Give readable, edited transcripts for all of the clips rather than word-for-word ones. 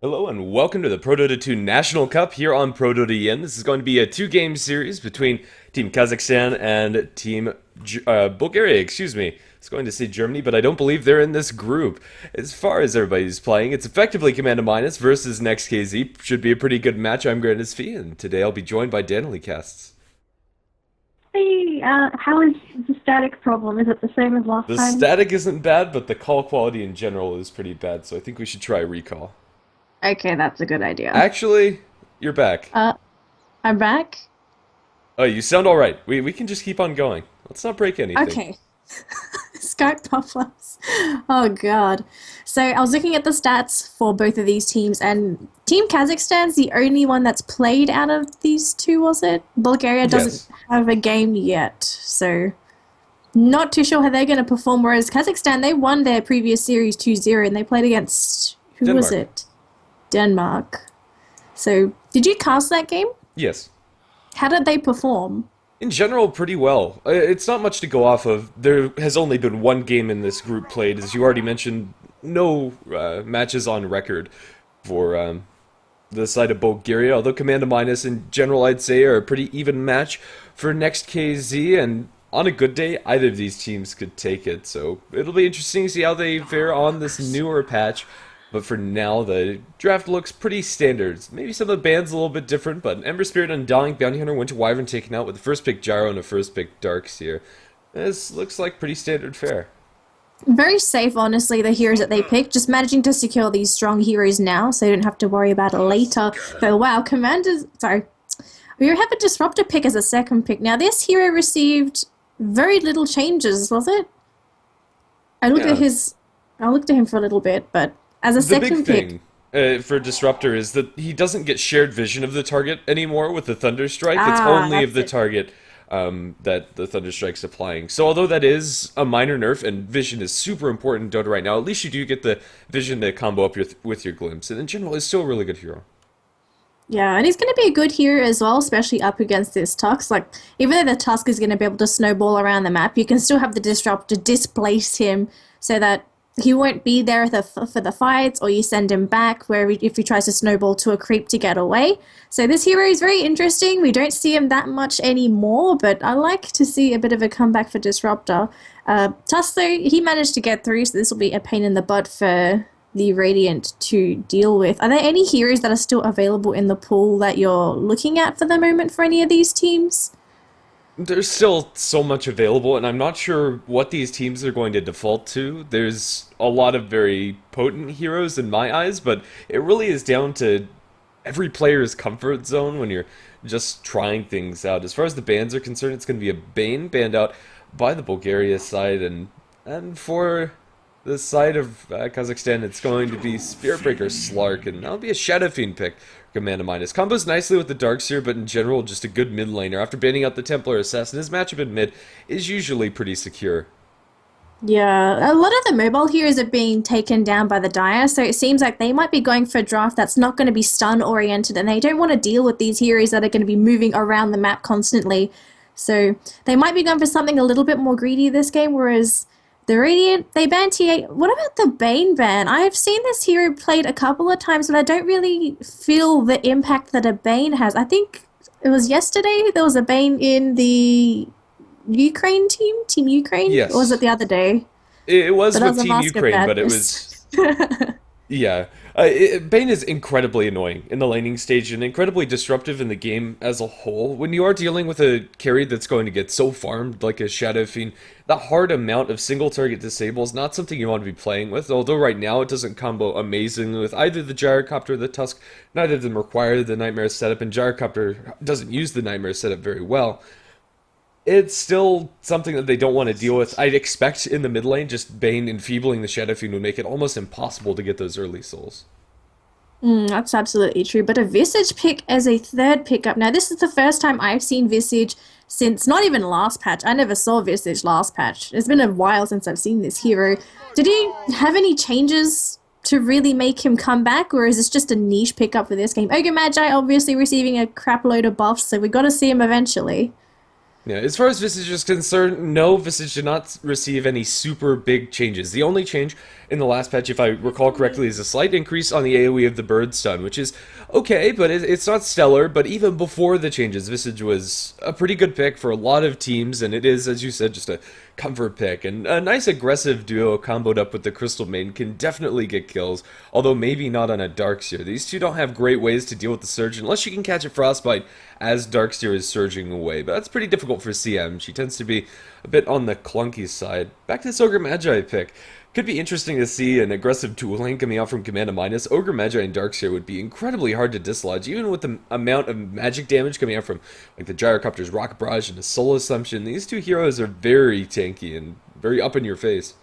Hello and welcome to the ProDota 2 National Cup here on ProDota EN. This is going to be a two-game series between Team Kazakhstan and Team Bulgaria, excuse me. It's going to say Germany, but I don't believe they're in this group. As far as everybody's playing, it's effectively Command Minus versus Next KZ. Should be a pretty good match. I'm Grandis Fee, and today I'll be joined by Danily Casts. Hey, how is the static problem? Is it the same as last The time? static isn't bad, but the call quality in general is pretty bad, so I think we should try recall. Okay, that's a good idea. Actually, you're back. I'm back? Oh, you sound alright. We can just keep on going. Let's not break anything. Okay. Skype problems. Oh god. So I was looking at the stats for both of these teams, and Team Kazakhstan's the only one that's played out of these two, was it? Bulgaria doesn't Yes. have a game yet, so not too sure how they're going to perform, whereas Kazakhstan, they won their previous series 2-0, and they played against, who was Denmark. it? Denmark. So, did you cast that game? Yes. How did they perform? In general, pretty well. It's not much to go off of. There has only been one game in this group played. As you already mentioned, no matches on record for the side of Bulgaria, although Command Minus in general, I'd say, are a pretty even match for Next KZ, and on a good day, either of these teams could take it. So it'll be interesting to see how they fare on this newer patch. But for now, the draft looks pretty standard. Maybe some of the bands a little bit different, but Ember Spirit, Undying, Bounty Hunter, Winter Wyvern taken out with the first pick Gyro and a first pick Darks here. This looks like pretty standard fare. Very safe, honestly, the heroes that they picked. Just managing to secure these strong heroes now, so they don't have to worry about it later. But wow, Commanders... Sorry. We have a Disruptor pick as a second pick. Now, this hero received very little changes, was it? I looked at Yeah. I looked at him for a little bit, but as a The big second pick... thing for Disruptor is that he doesn't get shared vision of the target anymore with the Thunder Strike. It's Ah, only of the that's it. target that the Thunder Strike's applying. So although that is a minor nerf, and vision is super important in Dota right now, at least you do get the vision to combo up with your glimpse. And in general, it's still a really good hero. Yeah, and he's going to be a good hero as well, especially up against this Tusk. Like, even though the Tusk is going to be able to snowball around the map, you can still have the Disruptor displace him so that he won't be there for the fights, or you send him back where if he tries to snowball to a creep to get away. So this hero is very interesting. We don't see him that much anymore, but I like to see a bit of a comeback for Disruptor. Tusk, though, he managed to get through, so this will be a pain in the butt for the Radiant to deal with. Are there any heroes that are still available in the pool that you're looking at for the moment for any of these teams? There's still so much available, and I'm not sure what these teams are going to default to. There's a lot of very potent heroes in my eyes, but it really is down to every player's comfort zone when you're just trying things out. As far as the bans are concerned, it's going to be a Bane banned out by the Bulgaria side, and for the side of Kazakhstan, it's going to be Spiritbreaker Slark, and that'll be a Shadow Fiend pick. Command Minus. Combos nicely with the Darkseer, but in general, just a good mid laner. After banning out the Templar Assassin, his matchup in mid is usually pretty secure. Yeah, a lot of the mobile heroes are being taken down by the Dire, so it seems like they might be going for a draft that's not going to be stun-oriented, and they don't want to deal with these heroes that are going to be moving around the map constantly. So they might be going for something a little bit more greedy this game, whereas the Radiant, they ban TA. What about the Bane ban? I've seen this hero played a couple of times, but I don't really feel the impact that a Bane has. I think it was yesterday there was a Bane in the Ukraine team, Team Ukraine? Yes. Or was it the other day? It was But that with was a Team Mask of Ukraine, but it was... Madness. Yeah. Bane is incredibly annoying in the laning stage and incredibly disruptive in the game as a whole. When you are dealing with a carry that's going to get so farmed like a Shadow Fiend, the hard amount of single target disable is not something you want to be playing with, although right now it doesn't combo amazingly with either the Gyrocopter or the Tusk. Neither of them require the Nightmare setup, and Gyrocopter doesn't use the Nightmare setup very well. It's still something that they don't want to deal with. I'd expect in the mid lane, just Bane enfeebling the Shadow Fiend would make it almost impossible to get those early souls. That's absolutely true. But a Visage pick as a third pickup. Now, this is the first time I've seen Visage since not even last patch. I never saw Visage last patch. It's been a while since I've seen this hero. Did he have any changes to really make him come back, or is this just a niche pickup for this game? Ogre Magi obviously receiving a crap load of buffs, so we got to see him eventually. Yeah, as far as Visage is concerned, no, Visage did not receive any super big changes. The only change in the last patch, if I recall correctly, is a slight increase on the AoE of the bird stun, which is okay, but it's not stellar. But even before the changes, Visage was a pretty good pick for a lot of teams, and it is, as you said, just a comfort pick. And a nice aggressive duo comboed up with the Crystal Maiden can definitely get kills, although maybe not on a Darkseer. These two don't have great ways to deal with the Surge unless you can catch a Frostbite as Darkseer is surging away, but that's pretty difficult for CM. She tends to be a bit on the clunky side. Back to this Ogre Magi pick. Could be interesting to see an aggressive dual lane coming out from Command of Minus. Ogre Magi and Darkseer would be incredibly hard to dislodge, even with the amount of magic damage coming out from like the Gyrocopter's Rock Barrage and the Soul Assumption. These two heroes are very tanky and very up in your face.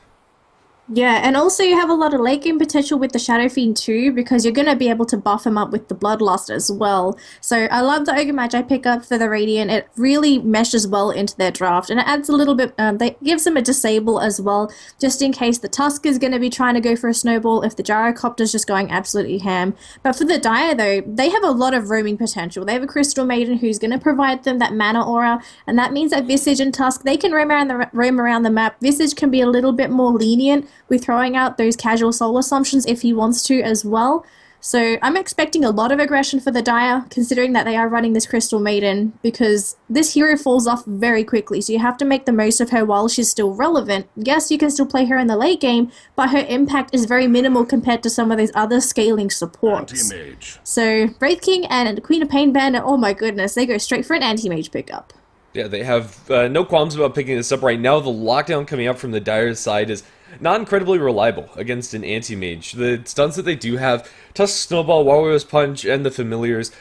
Yeah, and also you have a lot of late game potential with the Shadow Fiend too, because you're going to be able to buff him up with the Bloodlust as well. So I love the Ogre Magi pickup for the Radiant. It really meshes well into their draft, and it adds a little bit, that gives them a disable as well, just in case the Tusk is going to be trying to go for a snowball, if the Gyrocopter's just going absolutely ham. But for the Dire though, they have a lot of roaming potential. They have a Crystal Maiden who's going to provide them that mana aura, and that means that Visage and Tusk, they can roam around the map. Visage can be a little bit more lenient with throwing out those casual soul assumptions if he wants to as well. So I'm expecting a lot of aggression for the Dire, considering that they are running this Crystal Maiden, because this hero falls off very quickly, so you have to make the most of her while she's still relevant. Yes, you can still play her in the late game, but her impact is very minimal compared to some of those other scaling supports. Anti-mage. So Wraith King and Queen of Pain Bandit, oh my goodness, they go straight for an anti-mage pickup. Yeah, they have no qualms about picking this up right now. The lockdown coming up from the Dire side is not incredibly reliable against an anti-mage. The stuns that they do have, Tusk Snowball, Warrior's Punch, and the Familiars,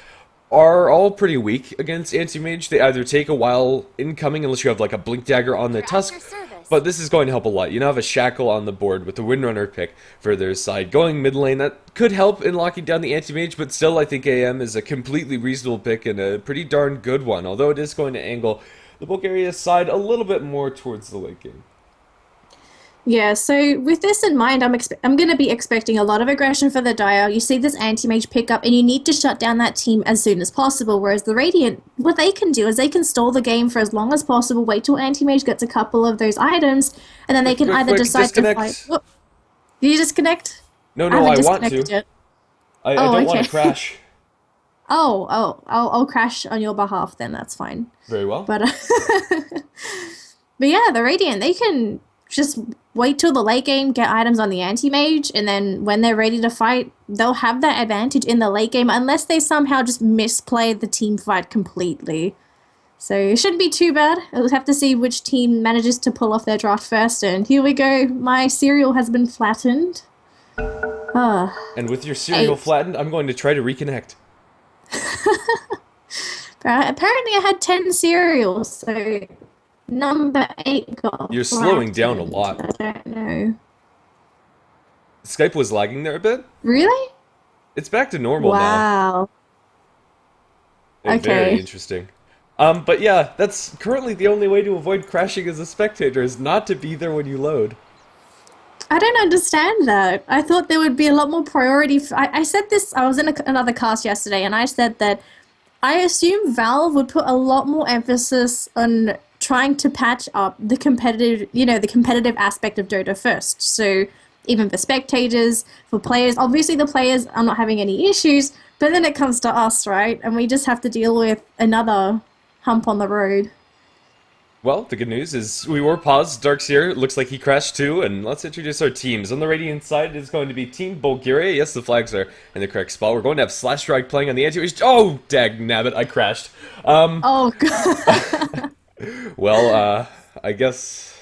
are all pretty weak against anti-mage. They either take a while incoming unless you have like a Blink Dagger on the Tusk, but this is going to help a lot. You now have a Shackle on the board with the Windrunner pick for their side. Going mid lane, that could help in locking down the anti-mage, but still I think AM is a completely reasonable pick and a pretty darn good one, although it is going to angle the Bulgaria side a little bit more towards the late game. Yeah, so with this in mind, I'm going to be expecting a lot of aggression for the Dire. You see this anti-mage pickup, and you need to shut down that team as soon as possible, whereas the Radiant, what they can do is they can stall the game for as long as possible, wait till anti-mage gets a couple of those items, and then they can either decide disconnect. to fight... Whoop. Did you disconnect? No, I want disconnected to. yet. I don't want okay. to crash. I'll crash on your behalf then, that's fine. Very well. But, but yeah, the Radiant, they can just wait till the late game, get items on the anti-mage, and then when they're ready to fight, they'll have that advantage in the late game unless they somehow just misplay the team fight completely. So it shouldn't be too bad. We'll have to see which team manages to pull off their draft first, and here we go. My cereal has been flattened. And with your cereal flattened, I'm going to try to reconnect. Apparently I had 10 cereals, so... Number 8 got You're slowing down a lot. I don't know. Skype was lagging there a bit? Really? It's back to normal now. Wow. Okay. Very interesting. But yeah, that's currently the only way to avoid crashing as a spectator, is not to be there when you load. I don't understand that. I thought there would be a lot more priority. I said this, I was in another cast yesterday, and I said that I assume Valve would put a lot more emphasis on trying to patch up the competitive, the competitive aspect of Dota first. So even for spectators, for players, obviously the players are not having any issues, but then it comes to us, right? And we just have to deal with another hump on the road. Well, the good news is we were paused. Darkseer looks like he crashed too, and let's introduce our teams. On the Radiant side, it's going to be Team Bulgaria. Yes, the flags are in the correct spot. We're going to have Slash Strike playing on the anti-mage. Oh, dagnabbit, I crashed. Oh, God. Well, I guess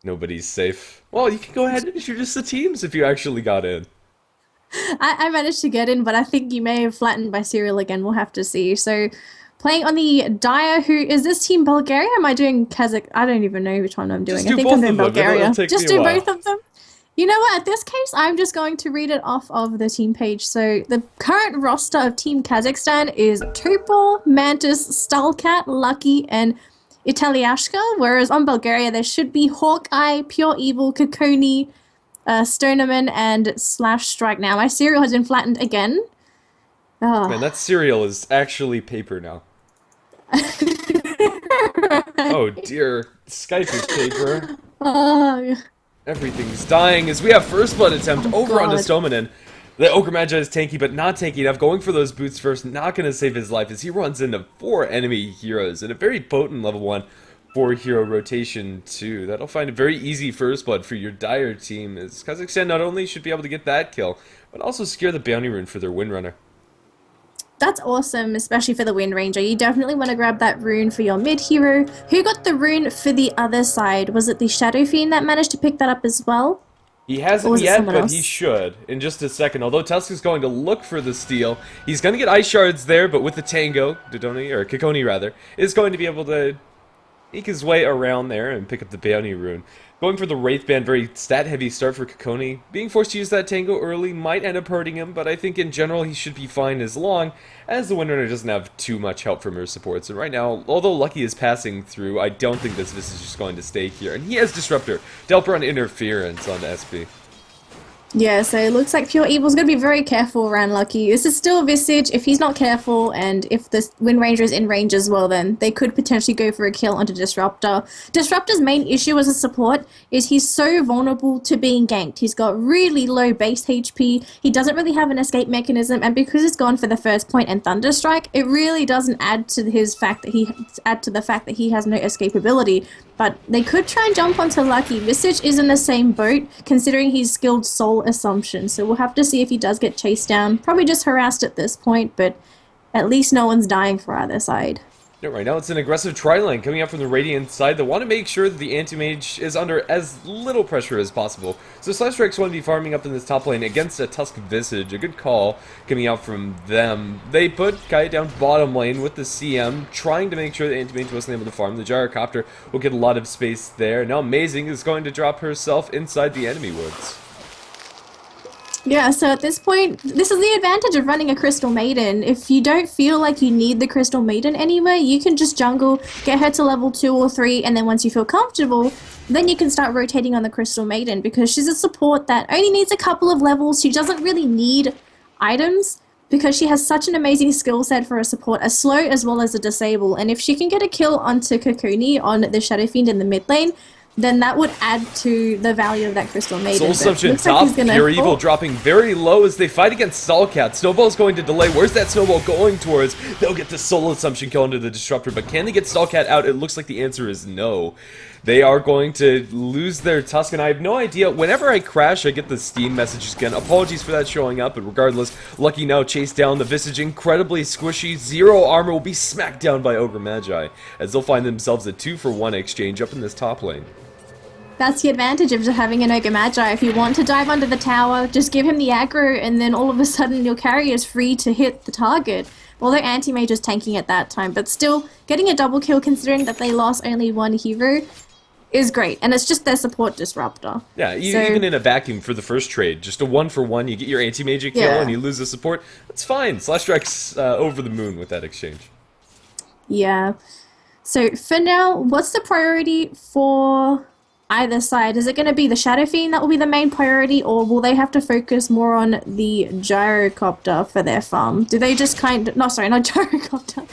nobody's safe. Well, you can go ahead and introduce the teams if you actually got in. I managed to get in, but I think you may have flattened my cereal again. We'll have to see. So, playing on the Dire, who is this Team Bulgaria? Am I doing Kazakh? I don't even know which one I'm doing. Just do I think both I'm doing of them. Bulgaria. It'll take Just me a do while. both of them. You know what? At this case, I'm just going to read it off of the team page. So the current roster of Team Kazakhstan is Topol, Mantis, Stalcat, Lucky, and Italiashka. Whereas on Bulgaria, there should be Hawkeye, Pure Evil, Kokoni, Stoneman, and Slash Strike. Now, my cereal has been flattened again. Oh. Man, that cereal is actually paper now. Oh dear, Skype is paper. Oh. Everything's dying as we have first blood attempt Oh, over onto God. Stomanen. The Ogre Magi is tanky, but not tanky enough. Going for those boots first, not going to save his life as he runs into 4 enemy heroes and a very potent level 1 4-hero rotation too. That'll find a very easy first blood for your Dire team as Kazakhstan not only should be able to get that kill, but also secure the bounty rune for their Windrunner. That's awesome, especially for the Wind Ranger. You definitely want to grab that rune for your mid hero. Who got the rune for the other side? Was it the Shadow Fiend that managed to pick that up as well? He Or hasn't was it yet, someone but else? he should in just a second. Although Tusk is going to look for the steal, he's going to get ice shards there, but with the Tango, Dodoni, or Kikoni rather, is going to be able to eke his way around there and pick up the bounty rune. Going for the Wraith Band, very stat-heavy start for Kikoni. Being forced to use that Tango early might end up hurting him, but I think in general he should be fine as long as the Windrunner doesn't have too much help from her supports. And right now, although Lucky is passing through, I don't think this Visage is going to stay here. And he has Disruptor to help run Interference on SB. Yeah, so it looks like Pure Evil's going to be very careful around Lucky. This is still a Visage. If he's not careful, and if the Wind Ranger is in range as well, then they could potentially go for a kill onto Disruptor. Disruptor's main issue as a support is he's so vulnerable to being ganked. He's got really low base HP, he doesn't really have an escape mechanism, and because he's gone for the first point and Thunderstrike, it really doesn't add to the fact that he has no escapability. But they could try and jump onto Lucky. Visage is in the same boat, considering he's skilled Soul Assumption. So we'll have to see if he does get chased down. Probably just harassed at this point, but at least no one's dying for either side. Yeah, right now it's an aggressive tri-lane coming up from the Radiant side. They want to make sure that the Anti-Mage is under as little pressure as possible. So Slashstrike's going to be farming up in this top lane against a Tusk Visage. A good call coming out from them. They put Kaya down bottom lane with the CM, trying to make sure the Anti-Mage wasn't able to farm. The Gyrocopter will get a lot of space there. Now Amazing is going to drop herself inside the enemy woods. Yeah, so at this point, this is the advantage of running a Crystal Maiden. If you don't feel like you need the Crystal Maiden anywhere, you can just jungle, get her to level 2 or 3, and then once you feel comfortable, then you can start rotating on the Crystal Maiden, because she's a support that only needs a couple of levels. She doesn't really need items, because she has such an amazing skill set for a support, a slow as well as a disable, and if she can get a kill onto Kokoni on the Shadow Fiend in the mid lane, then that would add to the value of that Crystal Maiden. Soul But Assumption looks like top, he's gonna- Pure Evil Oh. dropping very low as they fight against Stallcat. Snowball's going to delay. Where's that Snowball going towards? They'll get the Soul Assumption kill into the Disruptor, but can they get Stallcat out? It looks like the answer is no. They are going to lose their Tusk, and I have no idea. Whenever I crash, I get the Steam messages again. Apologies for that showing up, but regardless, Lucky now chased down the Visage, incredibly squishy. 0 armor will be smacked down by Ogre Magi, as they'll find themselves a 2-for-1 exchange up in this top lane. That's the advantage of having an Ogre Magi. If you want to dive under the tower, just give him the aggro, and then all of a sudden your carry is free to hit the target. Although Anti-Mage is tanking at that time, but still, getting a double kill considering that they lost only one hero is great, and it's just their support Disruptor. Yeah, So- even in a vacuum for the first trade, just a 1-for-1, you get your Anti-Mage kill Yeah. and you lose the support, that's fine. Slashstrike's over the moon with that exchange. Yeah. So for now, what's the priority for either side? Is it going to be the Shadow Fiend that will be the main priority, or will they have to focus more on the Gyrocopter for their farm? Do they just no, sorry, not Gyrocopter,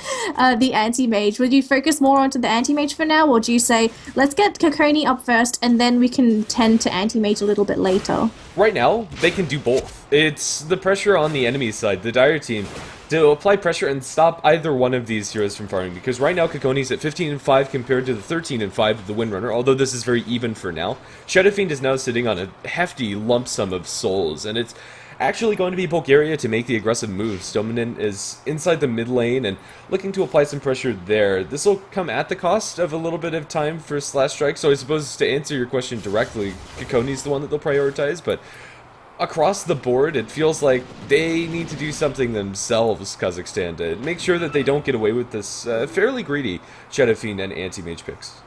the Anti-Mage. Would you focus more onto the Anti-Mage for now, or do you say, let's get Kokoni up first, and then we can tend to Anti-Mage a little bit later? Right now, they can do both. It's the pressure on the enemy side, the Dire team, to apply pressure and stop either one of these heroes from farming, because right now Kokoni's at 15-5 compared to the 13-5 of the Windrunner, although this is very even for now. Shadow Fiend is now sitting on a hefty lump sum of souls, and it's actually going to be Bulgaria to make the aggressive move. Stomanen is inside the mid lane and looking to apply some pressure there. This will come at the cost of a little bit of time for Slashstrike, so I suppose to answer your question directly, Kokoni's the one that they'll prioritize, but across the board, it feels like they need to do something themselves, Kazakhstan, to make sure that they don't get away with this fairly greedy Shadow Fiend and Anti-Mage picks.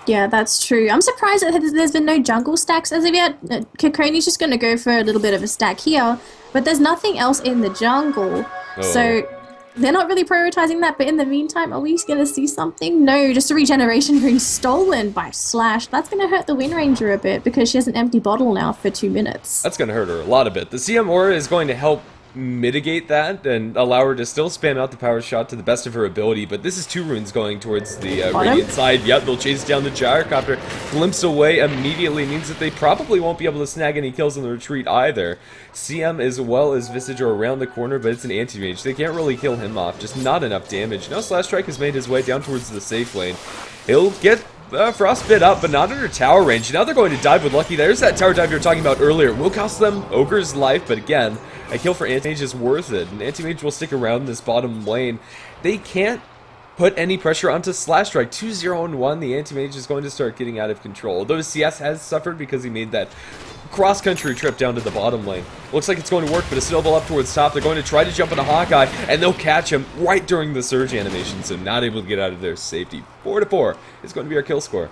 Yeah, that's true. I'm surprised that there's been no jungle stacks as of yet. Kokoni's just going to go for a little bit of a stack here, but there's nothing else in the jungle. So they're not really prioritizing that, but in the meantime, are we going to see something? No, just a regeneration rune stolen by Slash. That's going to hurt the Wind Ranger a bit because she has an empty bottle now for 2 minutes. That's going to hurt her a lot a bit. The CM Aura is going to help mitigate that and allow her to still spam out the power shot to the best of her ability, but this is 2 runes going towards the Radiant side. Yep, they'll chase down the Gyrocopter. Glimpse away immediately means that they probably won't be able to snag any kills in the retreat either. CM as well as Visage are around the corner, but it's an anti-mage. They can't really kill him off, just not enough damage. Now Slash Strike has made his way down towards the safe lane. He'll get Frostbit up, but not under tower range. Now they're going to dive with Lucky. There's that tower dive you were talking about earlier. It will cost them Ogre's life, but again, a kill for Anti-Mage is worth it. And Anti-Mage will stick around this bottom lane. They can't put any pressure onto Slash Strike. 2-0-1, the Anti-Mage is going to start getting out of control. Although CS has suffered because he made that cross-country trip down to the bottom lane. Looks like it's going to work, but a snowball up towards top. They're going to try to jump into Hawkeye, and they'll catch him right during the surge animation, so not able to get out of their safety. 4-4 is going to be our kill score.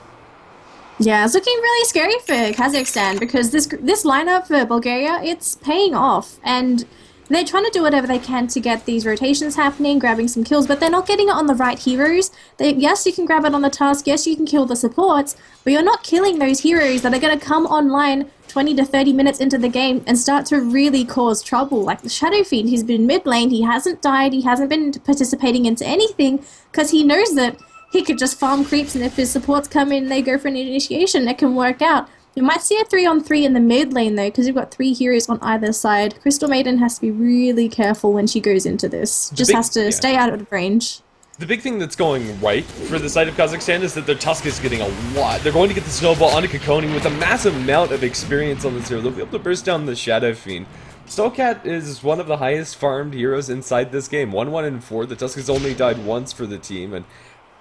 Yeah, it's looking really scary for Kazakhstan because this lineup for Bulgaria, it's paying off, and they're trying to do whatever they can to get these rotations happening, grabbing some kills, but they're not getting it on the right heroes. Yes, you can grab it on the task, yes, you can kill the supports, but you're not killing those heroes that are going to come online 20 to 30 minutes into the game and start to really cause trouble. Like the Shadow Fiend, he's been mid lane, he hasn't died, he hasn't been participating into anything because he knows that he could just farm creeps, and if his supports come in, they go for an initiation, it can work out. You might see a 3-on-3 in the mid lane though, because you've got 3 heroes on either side. Crystal Maiden has to be really careful when she goes into this. Just has to stay out of range. The big thing that's going right for the side of Kazakhstan is that their Tusk is getting a lot. They're going to get the snowball onto Kokoni with a massive amount of experience on this hero. They'll be able to burst down the Shadow Fiend. Skullcat is one of the highest farmed heroes inside this game. 1-1-4. The Tusk has only died once for the team, and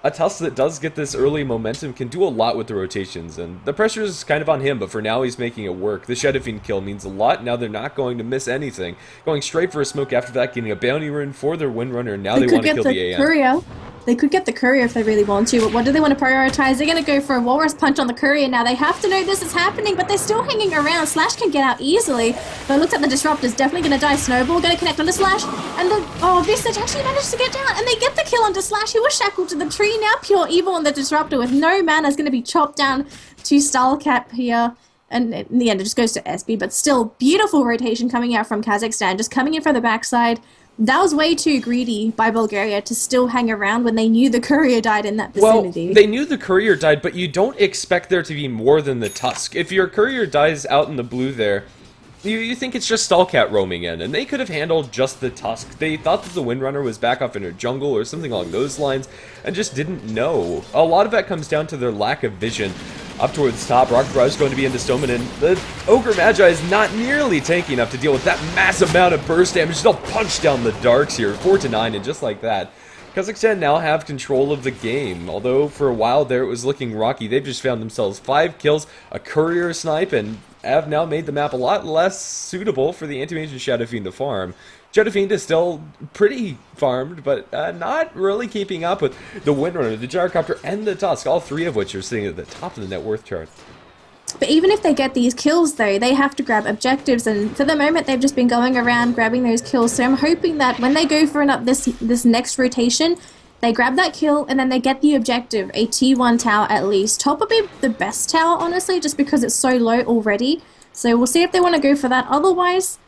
a Tusk that does get this early momentum can do a lot with the rotations, and the pressure is kind of on him, but for now he's making it work. The Shadow Fiend kill means a lot. Now they're not going to miss anything. Going straight for a smoke after that, getting a bounty rune for their Windrunner. Now they want to kill the AM. Courier. They could get the courier if they really want to, but what do they want to prioritize? They're going to go for a Walrus Punch on the courier now. They have to know this is happening, but they're still hanging around. Slash can get out easily, but it looks like the Disruptor's definitely going to die. Snowball going to connect onto Slash, and Visage actually managed to get down, and they get the kill onto Slash. He was shackled to the tree. Now Pure Evil on the Disruptor with no mana is going to be chopped down to Skullcat here. And in the end, it just goes to SB, but still, beautiful rotation coming out from Kazakhstan, just coming in from the backside. That was way too greedy by Bulgaria to still hang around when they knew the courier died in that vicinity. Well, they knew the courier died, but you don't expect there to be more than the Tusk. If your courier dies out in the blue there, you think it's just Skullcat roaming in, and they could have handled just the Tusk. They thought that the Windrunner was back off in a jungle or something along those lines, and just didn't know. A lot of that comes down to their lack of vision. Up towards top, Rocket Barrage is going to be into Stoneman, and the Ogre Magi is not nearly tanky enough to deal with that massive amount of burst damage. They'll punch down the Darks here, 4-9, and just like that, Kazakhstan now have control of the game. Although for a while there it was looking rocky, they've just found themselves 5 kills, a courier snipe, and have now made the map a lot less suitable for the Anti-Mage and Shadow Fiend to farm. Shadow Fiend is still pretty farmed, but not really keeping up with the Windrunner, the Gyrocopter, and the Tusk, all 3 of which are sitting at the top of the net worth chart. But even if they get these kills, though, they have to grab objectives, and for the moment they've just been going around grabbing those kills, so I'm hoping that when they go for this next rotation, they grab that kill, and then they get the objective, a T1 tower at least. Top would be the best tower, honestly, just because it's so low already, so we'll see if they want to go for that. Otherwise,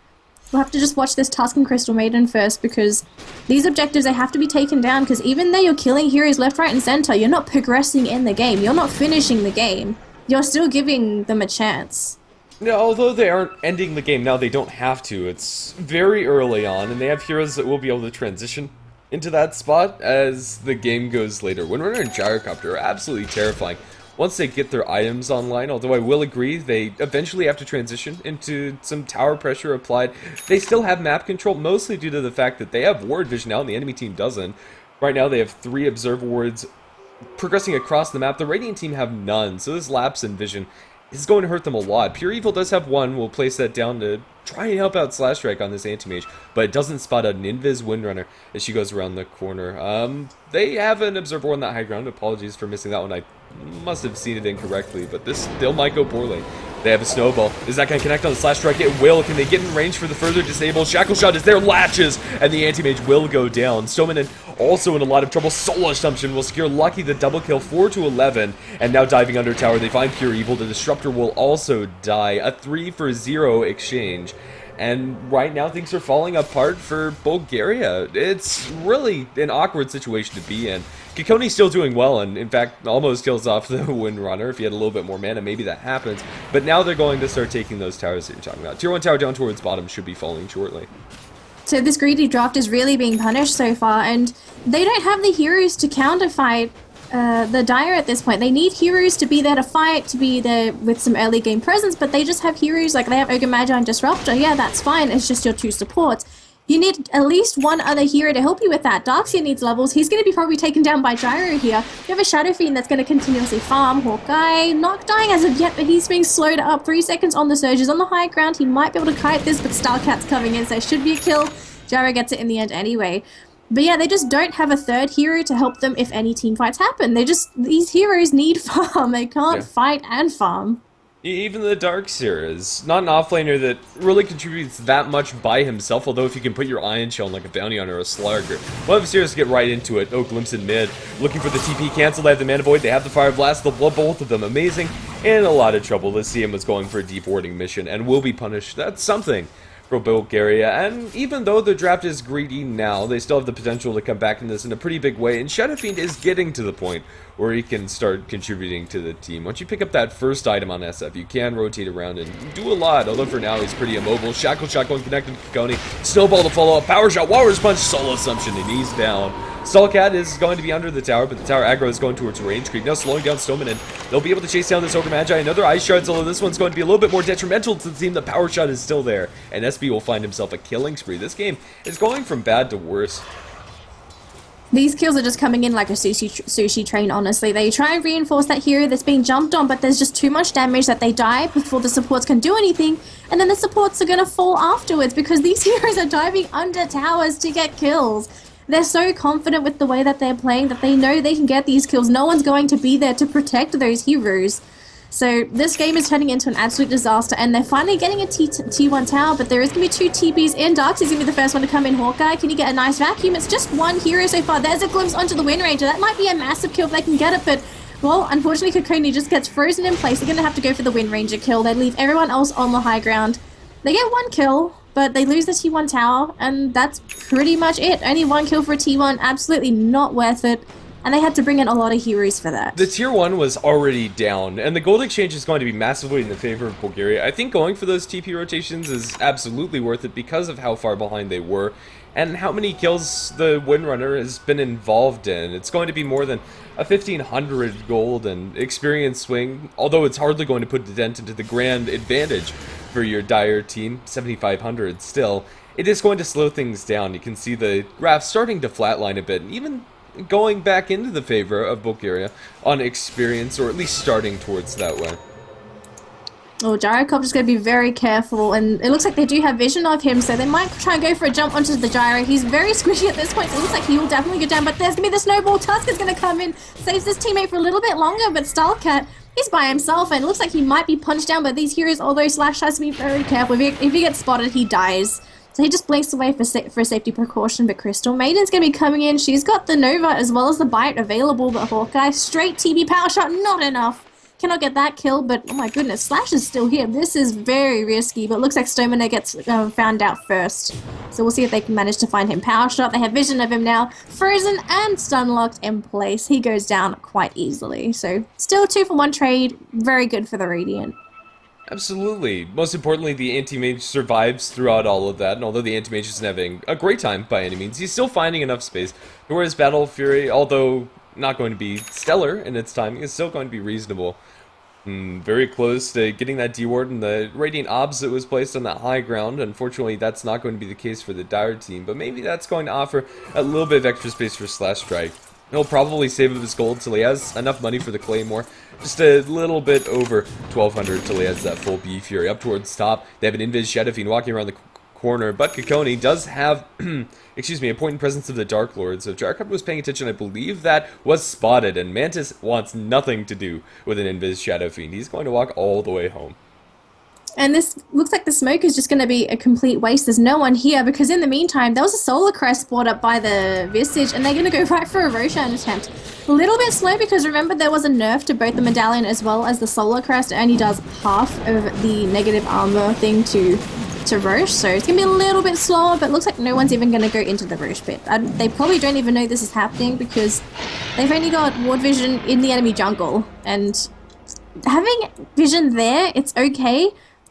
we'll have to just watch this Tusk and Crystal Maiden first, because these objectives, they have to be taken down, because even though you're killing heroes left, right, and center, you're not progressing in the game. You're not finishing the game. You're still giving them a chance. Yeah, although they aren't ending the game now, they don't have to. It's very early on, and they have heroes that will be able to transition into that spot as the game goes later. Windrunner and Gyrocopter are absolutely terrifying once they get their items online, although I will agree they eventually have to transition into some tower pressure applied. They still have map control, mostly due to the fact that they have ward vision now and the enemy team doesn't. Right now they have 3 observer wards progressing across the map. The Radiant team have none, so this lapse in vision is going to hurt them a lot. Pure Evil does have 1, we'll place that down to try and help out Slash Strike on this Anti-Mage, but it doesn't spot out an Invis Windrunner as she goes around the corner. They have an observer on that high ground. Apologies for missing that one. I must have seen it incorrectly, but this still might go poorly. They have a snowball. Is that going to connect on the Slash Strike? It will. Can they get in range for the further disable? Shackle Shot is there, latches, and the Anti-Mage will go down. Stoneman also in a lot of trouble. Soul Assumption will secure Lucky the double kill, 4-11, and now diving under tower. They find Pure Evil. The Disruptor will also die. A 3-for-0 exchange. And right now things are falling apart for Bulgaria. It's really an awkward situation to be in. Kikoni's still doing well, and in fact almost kills off the Windrunner. If he had a little bit more mana, maybe that happens. But now they're going to start taking those towers that you're talking about. Tier 1 tower down towards bottom should be falling shortly. So this greedy draft is really being punished so far, and they don't have the heroes to counterfight the Dire at this point. They need heroes to be there to fight, to be there with some early game presence, but they just have heroes like they have Ogre Magi and Disruptor. Yeah, that's fine. It's just your two supports. You need at least one other hero to help you with that. Darkseer needs levels. He's going to be probably taken down by Gyro here. You have a Shadow Fiend that's going to continuously farm. Hawkeye not dying as of yet, but he's being slowed up. 3 seconds on the surges on the high ground. He might be able to kite this, but Starcat's coming in, so it should be a kill. Gyro gets it in the end anyway. But yeah, they just don't have a third hero to help them if any team fights happen. These heroes need farm. They can't fight and farm. Even the Darkseer is not an offlaner that really contributes that much by himself, although if you can put your Ion Shell on like a Bounty Hunter or a Slugger, we'll have Sears get right into it. Oh, Glimpse in mid, looking for the TP cancel, they have the Mana Void, they have the Fire Blast, they'll blow both of them, amazing, and a lot of trouble. The CM was going for a deep warding mission and will be punished. That's something for Bulgaria, and even though the draft is greedy now, they still have the potential to come back in this in a pretty big way, and Shadow Fiend is getting to the point where he can start contributing to the team. Once you pick up that first item on SF, you can rotate around and do a lot, although for now he's pretty immobile. Shackle Shot going connected to Kikoni, Snowball to follow up, Power Shot, Walrus Punch, Soul Assumption, and he's down. Stallcat is going to be under the tower, but the tower aggro is going towards range creep, now slowing down Stoneman, and they'll be able to chase down this Ogre Magi. Another Ice Shards, although this one's going to be a little bit more detrimental to the team. The Power Shot is still there, and SB will find himself a killing spree. This game is going from bad to worse. These kills are just coming in like a sushi train, honestly. They try and reinforce that hero that's being jumped on, but there's just too much damage that they die before the supports can do anything, and then the supports are going to fall afterwards because these heroes are diving under towers to get kills. They're so confident with the way that they're playing that they know they can get these kills. No one's going to be there to protect those heroes. So this game is turning into an absolute disaster, and they're finally getting a T1 tower, but there is going to be 2 TPs in. Darkseer's going to be the first one to come in. Hawkeye, can you get a nice vacuum? It's just one hero so far. There's a glimpse onto the Wind Ranger. That might be a massive kill if they can get it, but, well, unfortunately Kikoni just gets frozen in place. They're going to have to go for the Wind Ranger kill. They leave everyone else on the high ground. They get 1 kill, but they lose the T1 tower, and that's pretty much it. Only 1 kill for a T1, absolutely not worth it. And they had to bring in a lot of heroes for that. The tier 1 was already down, and the gold exchange is going to be massively in the favor of Bulgaria. I think going for those TP rotations is absolutely worth it because of how far behind they were and how many kills the Windrunner has been involved in. It's going to be more than a 1,500 gold and experience swing, although it's hardly going to put the dent into the grand advantage for your Dire team, 7,500 still. It is going to slow things down. You can see the graph starting to flatline a bit, and even going back into the favor of Bulgaria on experience, or at least starting towards that way. Oh, Gyrocopter's is going to be very careful, and it looks like they do have vision of him, so they might try and go for a jump onto the Gyro. He's very squishy at this point, so it looks like he will definitely go down, but there's going to be the Snowball. Tusk is going to come in, saves his teammate for a little bit longer, but Starcat, he's by himself, and it looks like he might be punched down by these heroes, although Slash has to be very careful. If he gets spotted, he dies. So he just blinks away for a safety precaution, but Crystal Maiden's going to be coming in. She's got the Nova as well as the Bite available, but Hawkeye, straight TB Power Shot, not enough. Cannot get that kill, but oh my goodness, Slash is still here. This is very risky, but looks like Stoneman gets found out first. So we'll see if they can manage to find him. Power Shot, they have vision of him now. Frozen and stun locked in place. He goes down quite easily. So still 2-for-1 trade, very good for the Radiant. Absolutely. Most importantly, the Anti-Mage survives throughout all of that, and although the Anti-Mage isn't having a great time by any means, he's still finding enough space to where his Battle Fury, although not going to be stellar in its timing, is still going to be reasonable. Very close to getting that D-Ward and the Radiant Obs that was placed on that high ground. Unfortunately, that's not going to be the case for the Dire team, but maybe that's going to offer a little bit of extra space for Slash Strike. He'll probably save up his gold till he has enough money for the Claymore. Just a little bit over 1,200 till he has that full B Fury. Up towards top, they have an Invis Shadow Fiend walking around the corner, but Kikoni does have, excuse me, a point in presence of the Dark Lord. So if Jarkub was paying attention, I believe that was spotted, and Mantis wants nothing to do with an Invis Shadow Fiend. He's going to walk all the way home. And this looks like the smoke is just going to be a complete waste. There's no one here because in the meantime, there was a Solar Crest brought up by the Visage, and they're going to go right for a Roshan attempt. A little bit slow because remember there was a nerf to both the Medallion as well as the Solar Crest. It only does half of the negative armor thing to to Roche, so it's going to be a little bit slower, but looks like no one's even going to go into the Roche pit. They probably don't even know this is happening because they've only got ward vision in the enemy jungle, and having vision there, it's okay,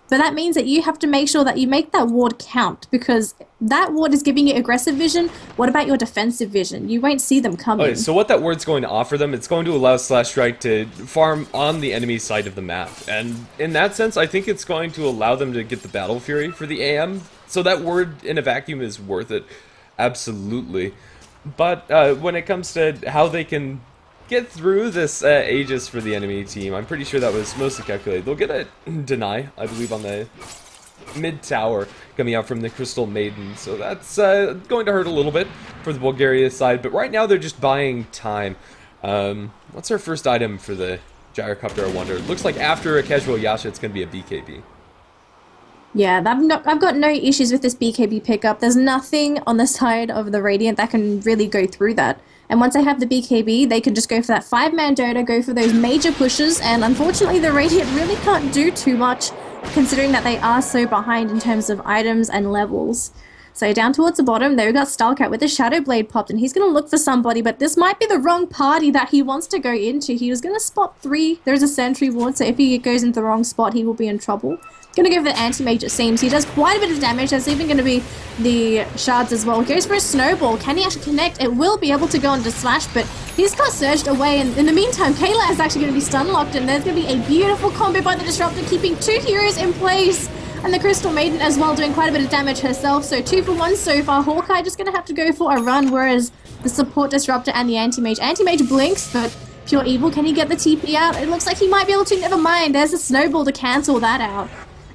but that means that you have to make sure that you make that ward count, because that ward is giving you aggressive vision. What about your defensive vision? You won't see them coming. Okay, so what that ward's going to offer them, it's going to allow Slash Strike to farm on the enemy side of the map. And in that sense, I think it's going to allow them to get the Battle Fury for the AM. So that ward in a vacuum is worth it. Absolutely. But when it comes to how they can get through this Aegis for the enemy team, I'm pretty sure that was mostly calculated. They'll get a deny, I believe, on the mid tower coming out from the Crystal Maiden, so that's going to hurt a little bit for the Bulgaria side, but right now they're just buying time. What's our first item for the Gyrocopter, I wonder? Looks like after a casual Yasha, it's going to be a BKB. Yeah, I've got no issues with this BKB pickup. There's nothing on the side of the Radiant that can really go through that. And once I have the BKB, they can just go for that 5-man Dota, go for those major pushes, and unfortunately the Radiant really can't do too much, considering that they are so behind in terms of items and levels. So down towards the bottom, there we got Starcat with the Shadow Blade popped, and he's going to look for somebody, but this might be the wrong party that he wants to go into. He was going to spot 3. There's a sentry ward, so if he goes into the wrong spot, he will be in trouble. Going to go for the anti-mage, it seems. He does quite a bit of damage. There's even going to be the shards as well. Goes for a snowball. Can he actually connect? It will be able to go into Slash, but he's got surged away. And in the meantime, Kayla is actually going to be stun locked, and there's going to be a beautiful combo by the Disruptor, keeping 2 heroes in place. And the Crystal Maiden as well, doing quite a bit of damage herself. So 2 for 1 so far. Hawkeye just going to have to go for a run, whereas the support Disruptor and the anti-mage. Anti-mage blinks, but Pure Evil, can he get the TP out? It looks like he might be able to. Never mind. There's a snowball to cancel that out.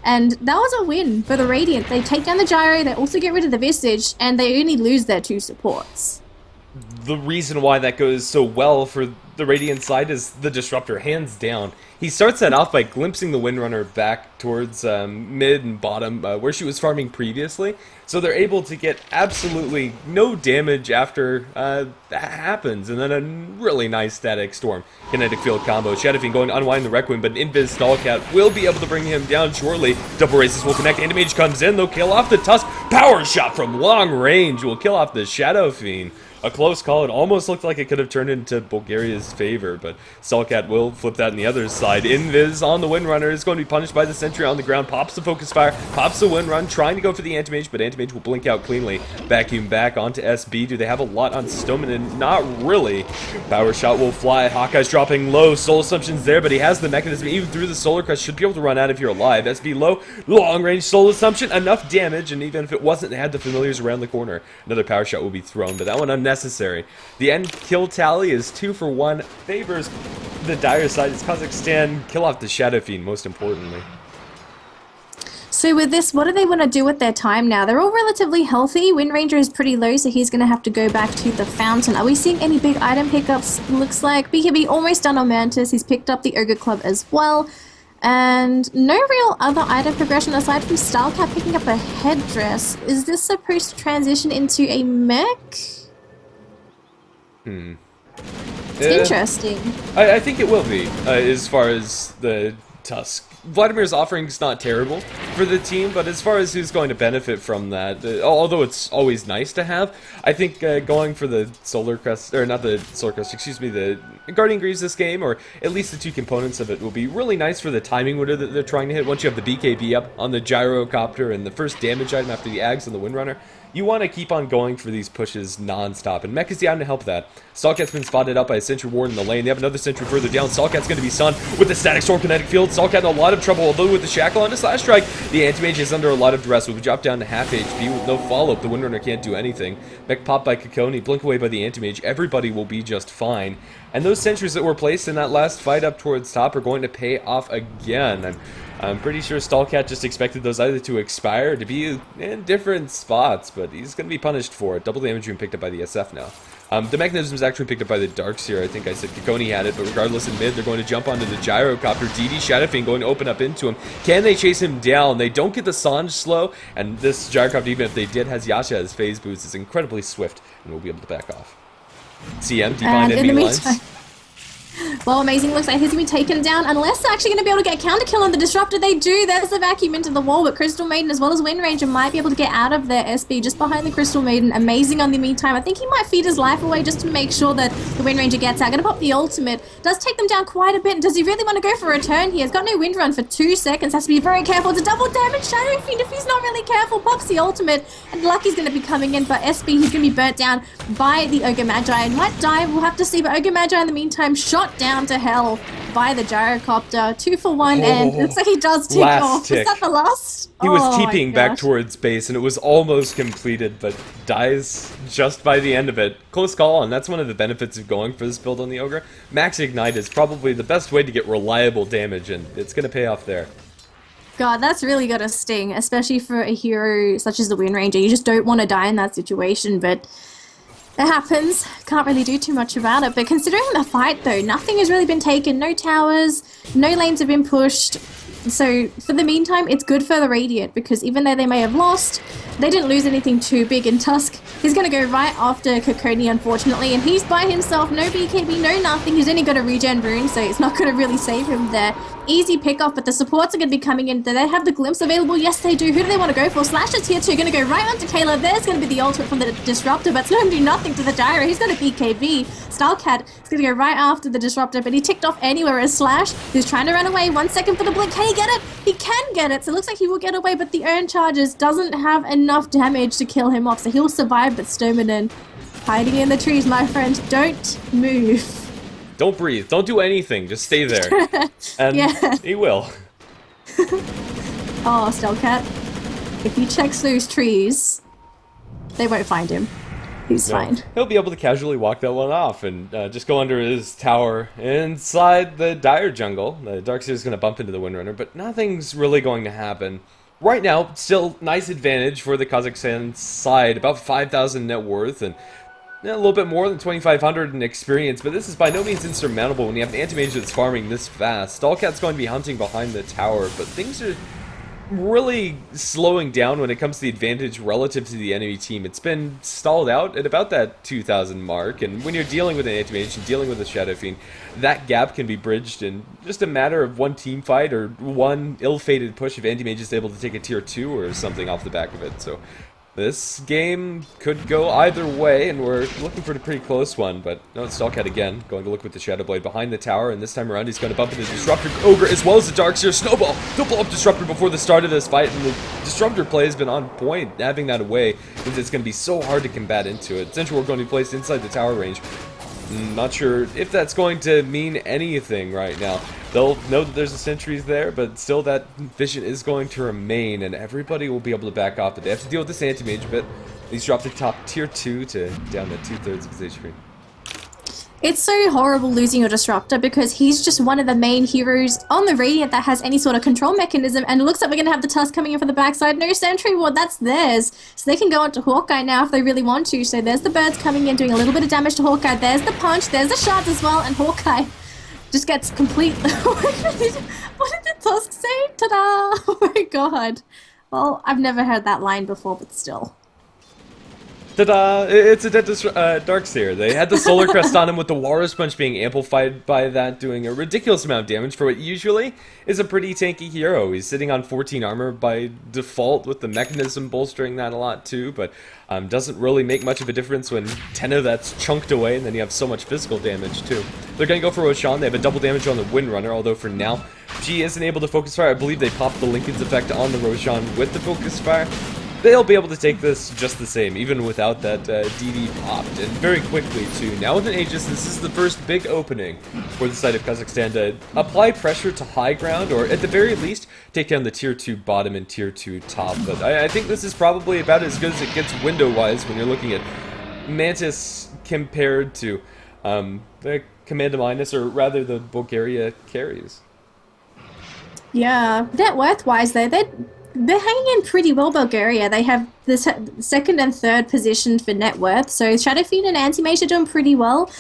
And that was a win for the Radiant. They take down the Gyro, they also get rid of the Visage, and they only lose their 2 supports. The reason why that goes so well for the Radiant side is the Disruptor, hands down. He starts that off by glimpsing the Windrunner back towards mid and bottom, where she was farming previously. So they're able to get absolutely no damage after that happens. And then a really nice static storm kinetic field combo. Shadowfiend going to unwind the Requiem, but Invis Stallcat will be able to bring him down shortly. Double races will connect. Anti-Mage comes in, they'll kill off the Tusk. Power shot from long range will kill off the Shadowfiend. A close call. It almost looked like it could have turned into Bulgaria's favor, but Stallcat will flip that on the other side. Invis on the Windrunner is going to be punished by the sentry on the ground. Pops the focus fire, pops the Windrun, trying to go for the Anti-Mage, but Anti-Mage will blink out cleanly. Vacuum back onto SB. Do they have a lot on Stoneman? Not really. Power shot will fly. Hawkeye's dropping low. Soul Assumption's there, but he has the mechanism. Even through the Solar Crest, should be able to run out if you're alive. SB low, long range Soul Assumption, enough damage, and even if it wasn't, they had the familiars around the corner. Another power shot will be thrown, but that one unnecessary. The end kill tally is 2 for 1. Favors the dire side. It's Kazakhstan. Kill off the Shadow Fiend, most importantly. So with this, what do they want to do with their time now? They're all relatively healthy. Wind Ranger is pretty low, so he's going to have to go back to the Fountain. Are we seeing any big item pickups? Looks like BKB almost done on Mantis. He's picked up the Ogre Club as well. And no real other item progression aside from Starcat picking up a headdress. Is this supposed to transition into a mech? It's interesting. I think it will be, as far as the Tusk. Vladimir's offering's not terrible for the team, but as far as who's going to benefit from that, although it's always nice to have, I think going for the Solar Crest, or not the Solar Crest, excuse me, the Guardian Greaves this game, or at least the 2 components of it, will be really nice for the timing window that they're trying to hit. Once you have the BKB up on the Gyrocopter and the first damage item after the Ags and the Windrunner, you want to keep on going for these pushes non-stop, and Mech is the item to help that. Stallcat's been spotted out by a Sentry Ward in the lane. They have another Sentry further down. Stallcat's going to be stunned with the Static Storm Kinetic Field. Stallcat in a lot of trouble, although with the Shackle onto Slash Strike, the Anti-Mage is under a lot of duress. We've dropped down to half HP with no follow-up. The Windrunner can't do anything. Mech popped by Kakoni, blink away by the Anti-Mage. Everybody will be just fine. And those sentries that were placed in that last fight up towards top are going to pay off again. I'm pretty sure Stallcat just expected those either to expire or to be in different spots, but he's going to be punished for it. Double damage being picked up by the SF now. The mechanism is actually picked up by the Darkseer. I think I said Kakoni had it, but regardless in mid, they're going to jump onto the Gyrocopter. DD Shadowfiend going to open up into him. Can they chase him down? They don't get the Sange slow, and this Gyrocopter, even if they did, has Yasha as phase boost. Is incredibly swift, and will be able to back off. CM, deep behind enemy lines. Well, amazing. Looks like he's going to be taken down unless they're actually going to be able to get a counter kill on the Disruptor. They do. There's the vacuum into the wall, but Crystal Maiden as well as Wind Ranger might be able to get out of their SB just behind the Crystal Maiden. Amazing on the meantime. I think he might feed his life away just to make sure that the Wind Ranger gets out. Going to pop the ultimate. Does take them down quite a bit. Does he really want to go for a turn here? He's got no Wind Run for 2 seconds. Has to be very careful. It's a double damage Shadow Fiend if he's not really careful. Pops the ultimate. And Lucky's going to be coming in, but SB, he's going to be burnt down by the Ogre Magi and might die. We'll have to see, but Ogre Magi in the meantime shot down to hell by the gyrocopter. 2 for 1, and it looks like he does tick off. Tick. Is that the last? He was Oh TPing my back gosh. towards base, and it was almost completed, but dies just by the end of it. Close call, and that's one of the benefits of going for this build on the Ogre. Max Ignite is probably the best way to get reliable damage, and it's going to pay off there. God, that's really got a sting, especially for a hero such as the Wind Ranger. You just don't want to die in that situation, but it happens. Can't really do too much about it. But considering the fight, though, nothing has really been taken. No towers, no lanes have been pushed. So, for the meantime, it's good for the Radiant, because even though they may have lost, they didn't lose anything too big in Tusk. He's going to go right after Kokoni, unfortunately, and he's by himself. No BKB, no nothing. He's only got a regen rune, so it's not going to really save him there. Easy pick-off, but the supports are going to be coming in. Do they have the glimpse available? Yes, they do. Who do they want to go for? Slash is here too. Going to go right onto Kayla. There's going to be the ultimate from the Disruptor, but it's going to do nothing to the Gyro. He's got a BKB. Stylecat is going to go right after the Disruptor, but he ticked off anywhere as Slash, who's trying to run away. 1 second for the blink. Can he get it? He can get it. So it looks like he will get away, but the Urn Charges doesn't have enough damage to kill him off, so he'll survive, but Sturminen hiding in the trees, my friend. Don't move. Don't breathe. Don't do anything. Just stay there. And Yeah. he will. Oh, Stylecat. If he checks those trees, they won't find him. He's No, fine. he'll be able to casually walk that one off and just go under his tower inside the Dire jungle. The Darkseer's going to bump into the Windrunner, but nothing's really going to happen. Right now, still nice advantage for the Kazakhstan side, about 5,000 net worth and a little bit more than 2,500 in experience, but this is by no means insurmountable when you have an anti-mage that's farming this fast. Stallcat's going to be hunting behind the tower, but things are really slowing down when it comes to the advantage relative to the enemy team. It's been stalled out at about that 2,000 mark, and when you're dealing with an anti-mage and dealing with a Shadow Fiend, that gap can be bridged in just a matter of one team fight or one ill-fated push if anti-mage is able to take a tier 2 or something off the back of it. So this game could go either way, and we're looking for a pretty close one, but no, it's Stallcat again, going to look with the Shadow Blade behind the tower, and this time around he's going to bump into the Disruptor Ogre as well as the Darkseer Snowball. They'll blow up Disruptor before the start of this fight, and the Disruptor play has been on point. Having that away means it's going to be so hard to combat into it. Essentially, we're going to be placed inside the tower range. Not sure if that's going to mean anything right now. They'll know that there's a sentries there, but still that vision is going to remain, and everybody will be able to back off, but they have to deal with this anti-mage, but he's dropped the top tier 2 to down to 2/3 of his HP. It's so horrible losing your Disruptor because he's just one of the main heroes on the Radiant that has any sort of control mechanism, and it looks like we're going to have the Tusk coming in from the backside. No Sentry Ward, that's theirs. So they can go onto Hawkeye now if they really want to. So there's the birds coming in, doing a little bit of damage to Hawkeye. There's the punch, there's the shards as well, and Hawkeye just gets complete... What did the Tusk say? Ta-da! Oh my god. Well, I've never heard that line before, but still. Ta-da! It's a dead Darkseer. They had the Solar Crest on him with the Walrus Punch being amplified by that, doing a ridiculous amount of damage for what usually is a pretty tanky hero. He's sitting on 14 armor by default with the mechanism bolstering that a lot too, but doesn't really make much of a difference when 10 of that's chunked away and then you have so much physical damage too. They're going to go for Roshan. They have a double damage on the Windrunner, although for now she isn't able to focus fire. I believe they popped the Lincoln's effect on the Roshan with the focus fire. They'll be able to take this just the same, even without that DD popped, and very quickly too. Now with an Aegis, this is the first big opening for the side of Kazakhstan to apply pressure to high ground, or at the very least, take down the tier 2 bottom and tier 2 top. But I think this is probably about as good as it gets window-wise when you're looking at Mantis compared to the Command Minus, or rather the Bulgaria carries. Yeah, net worth-wise though, they're hanging in pretty well, Bulgaria. They have the second and third position for net worth, so Shadow Fiend and Anti-Mage are doing pretty well.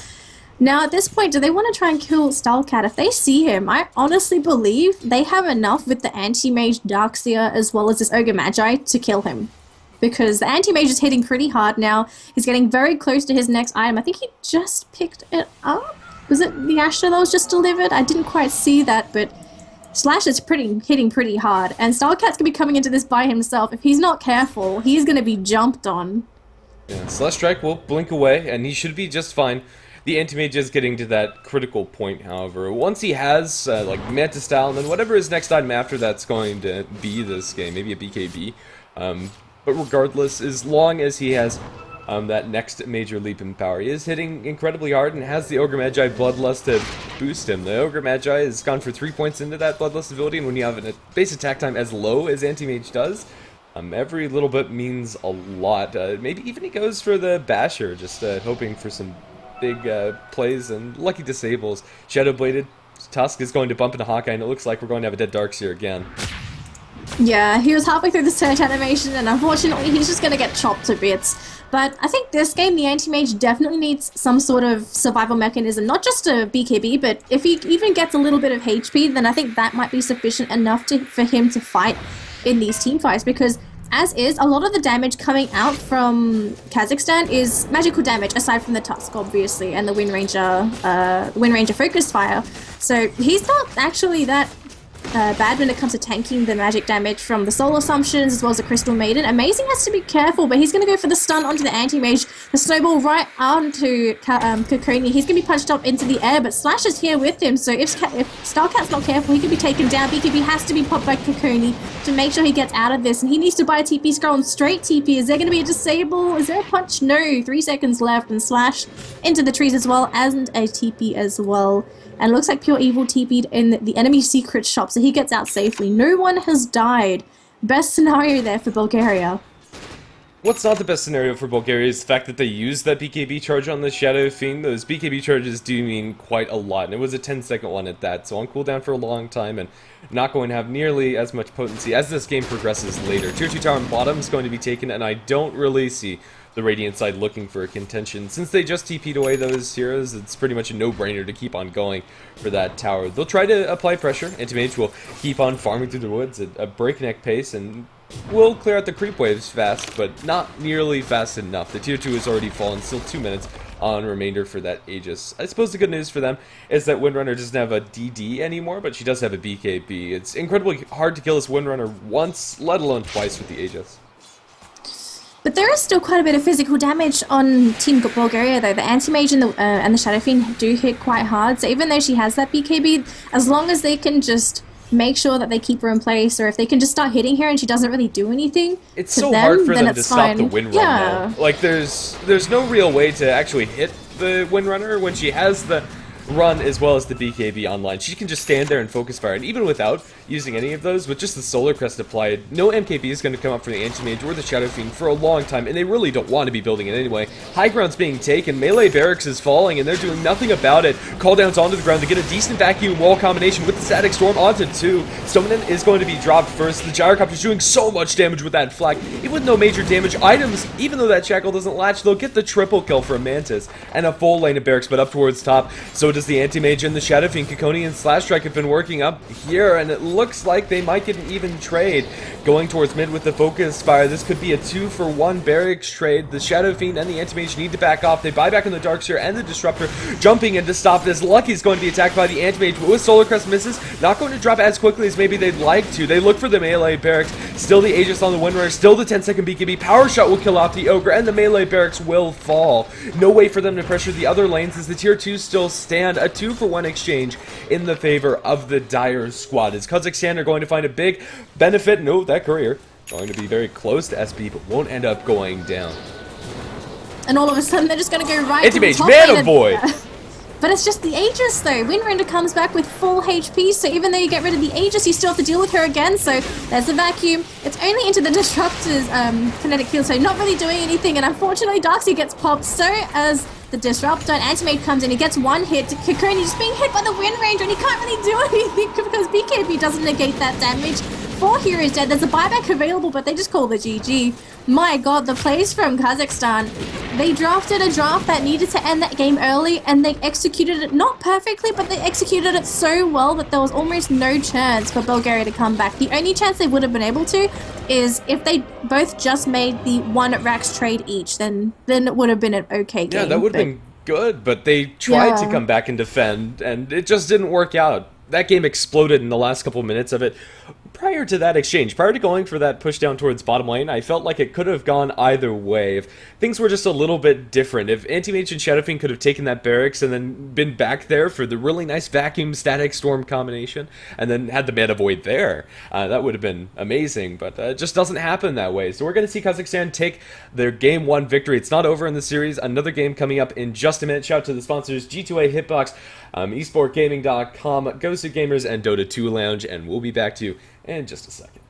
Now, at this point, do they want to try and kill Stylecat? If they see him, I honestly believe they have enough with the Anti-Mage Darkseer as well as this Ogre Magi to kill him. Because the Anti-Mage is hitting pretty hard now. He's getting very close to his next item. I think he just picked it up. Was it the Astra that was just delivered? I didn't quite see that, but Slash is hitting pretty hard, and Starcat's gonna be coming into this by himself. If he's not careful, he's gonna be jumped on. Yeah, Slash Strike will blink away, and he should be just fine. The Anti-Mage is getting to that critical point, however. Once he has, like, Mantis Style, and then whatever his next item after that's going to be this game, maybe a BKB. But regardless, as long as he has that next major leap in power, he is hitting incredibly hard and has the Ogre Magi Bloodlust to boost him. The Ogre Magi has gone for 3 points into that Bloodlust ability, and when you have a base attack time as low as Anti-Mage does, every little bit means a lot. Maybe even he goes for the Basher, just hoping for some big plays and lucky disables. Shadowbladed Tusk is going to bump into Hawkeye, and it looks like we're going to have a dead Darkseer again. Yeah, he was halfway through the search animation, and unfortunately he's just going to get chopped to bits. But I think this game, the Anti-Mage definitely needs some sort of survival mechanism, not just a BKB, but if he even gets a little bit of HP, then I think that might be sufficient enough for him to fight in these team fights, because as is, a lot of the damage coming out from Kazakhstan is magical damage, aside from the Tusk, obviously, and the Wind Ranger focus fire. So he's not actually that bad when it comes to tanking the magic damage from the Soul Assumptions as well as the Crystal Maiden. Amazing has to be careful, but he's going to go for the stun onto the Anti-Mage, the snowball right onto Kokoni. He's going to be punched up into the air, but Slash is here with him, so if Starcat's not careful, he could be taken down. BKB has to be popped by Kokoni to make sure he gets out of this, and he needs to buy a TP scroll and straight TP. Is there going to be a disable? Is there a punch? No. 3 seconds left, and Slash into the trees as well, and a TP as well. And it looks like Pure Evil TP'd in the enemy secret shop, so he gets out safely. No one has died. Best scenario there for Bulgaria. What's not the best scenario for Bulgaria is the fact that they used that BKB charge on the Shadow Fiend. Those BKB charges do mean quite a lot, and it was a 10-second one at that, so on cooldown for a long time, and not going to have nearly as much potency as this game progresses later. Tier 2 tower on bottom is going to be taken, and I don't really see the Radiant side looking for a contention. Since they just TP'd away those heroes, it's pretty much a no-brainer to keep on going for that tower. They'll try to apply pressure. Anti-Mage will keep on farming through the woods at a breakneck pace, and will clear out the creep waves fast, but not nearly fast enough. The tier 2 has already fallen, still 2 minutes on remainder for that Aegis. I suppose the good news for them is that Windrunner doesn't have a DD anymore, but she does have a BKB. It's incredibly hard to kill this Windrunner once, let alone twice with the Aegis. But there is still quite a bit of physical damage on Team Bulgaria, though. The Anti-Mage and the Shadow Fiend do hit quite hard, so even though she has that BKB, as long as they can just make sure that they keep her in place, or if they can just start hitting her and she doesn't really do anything, it's so hard for them to stop the Windrunner. Yeah. Like, there's no real way to actually hit the Windrunner when she has the run as well as the BKB online. She can just stand there and focus fire, and even without using any of those, with just the Solar Crest applied, no MKB is going to come up for the Anti-Mage or the Shadow Fiend for a long time, and they really don't want to be building it anyway. High ground's being taken, melee barracks is falling, and they're doing nothing about it. Call downs onto the ground to get a decent vacuum wall combination with the Static Storm onto 2. Stoneman is going to be dropped first. The Gyrocopter's doing so much damage with that flag, even with no major damage items. Even though that Shackle doesn't latch, they'll get the triple kill for a Mantis and a full lane of barracks, but up towards top. So does the Anti-Mage and the Shadow Fiend. Kokoni and Slash Strike have been working up here, and it looks like they might get an even trade. Going towards mid with the focus fire, this could be a 2-for-1 barracks trade. The Shadow Fiend and the Anti-Mage need to back off. They buy back on the Darkseer and the Disruptor, jumping in to stop this. Lucky's going to be attacked by the Anti-Mage, but with Solar Crest misses, not going to drop as quickly as maybe they'd like to. They look for the melee barracks, still the Aegis on the Windrunner, still the 10-second BKB. Power Shot will kill off the Ogre, and the melee barracks will fall. No way for them to pressure the other lanes as the tier 2 still stand. A 2-for-1 exchange in the favor of the Dire squad, as Kazakhstan are going to find a big benefit. No, that courier going to be very close to SB, but won't end up going down. And all of a sudden they're just going to go right Anti-Mage, to the top Mana Void! But it's just the Aegis though. Windrunner comes back with full HP, so even though you get rid of the Aegis, you still have to deal with her again, so there's the vacuum. It's only into the Disruptor's kinetic field, so not really doing anything, and unfortunately Darkseer gets popped, so as the Disruptor and Anti-Mage comes in, he gets one hit. Kokoni just being hit by the Wind Ranger, and he can't really do anything because BKB doesn't negate that damage. 4 heroes dead. There's a buyback available, but they just call the GG. My god, the plays from Kazakhstan. They drafted a draft that needed to end that game early, and they executed it not perfectly, but they executed it so well that there was almost no chance for Bulgaria to come back. The only chance they would have been able to is if they both just made the 1 Rax trade each, then it would have been an okay game. Yeah, that would have been good, but they tried to Yeah. come back and defend, and it just didn't work out. That game exploded in the last couple minutes of it. Prior to that exchange, prior to going for that push down towards bottom lane, I felt like it could have gone either way. If things were just a little bit different, if Anti-Mage and Shadowfiend could have taken that barracks and then been back there for the really nice vacuum static storm combination, and then had the mana void there, that would have been amazing, but it just doesn't happen that way. So we're going to see Kazakhstan take their Game 1 victory. It's not over in the series. Another game coming up in just a minute. Shout out to the sponsors, G2A, Hitbox, esportgaming.com, Ghosted Gamers, and Dota 2 Lounge, and we'll be back to you in just a second.